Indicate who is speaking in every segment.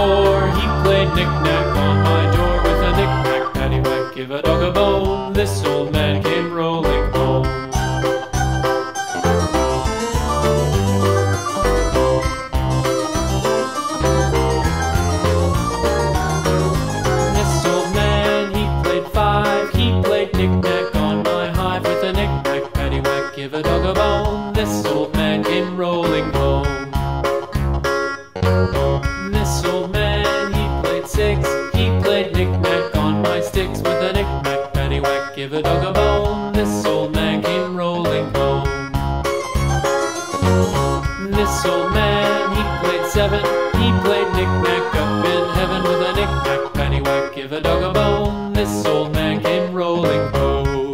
Speaker 1: 4, he played knick-knack on my door with a knick-knack, paddywhack, give a dog a bone. This old man came rolling home. This old man, he played 5, he played knick-knack on my hive with a knick-knack, paddywhack, give a dog a bone. This old man came rolling home. This old man, he played 6, he played knick-knack on my sticks with a knick-knack, paddywhack, give a dog a bone. This old man came rolling home. This old man, he played 7, he played knick-knack up in heaven with a knick-knack, paddywhack, give a dog a bone. This old man came rolling home.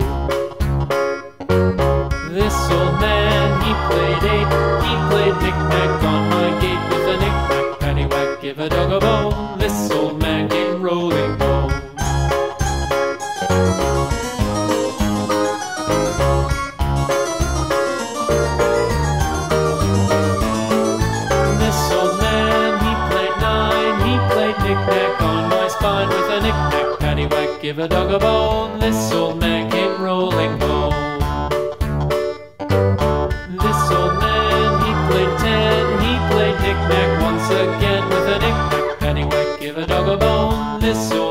Speaker 1: This old man, he played 8, he played knick-knack on my gate with a knick-knack, paddywhack, give a dog a bone. This old man came rolling home. This old man, he played 9, he played knick-knack on my spine with a knick-knack, paddywhack, give a dog a bone. This old man came rolling home. This old man, he played 10, he played knick-knack once again with a knick-knack, paddywhack, give a dog a bone. This old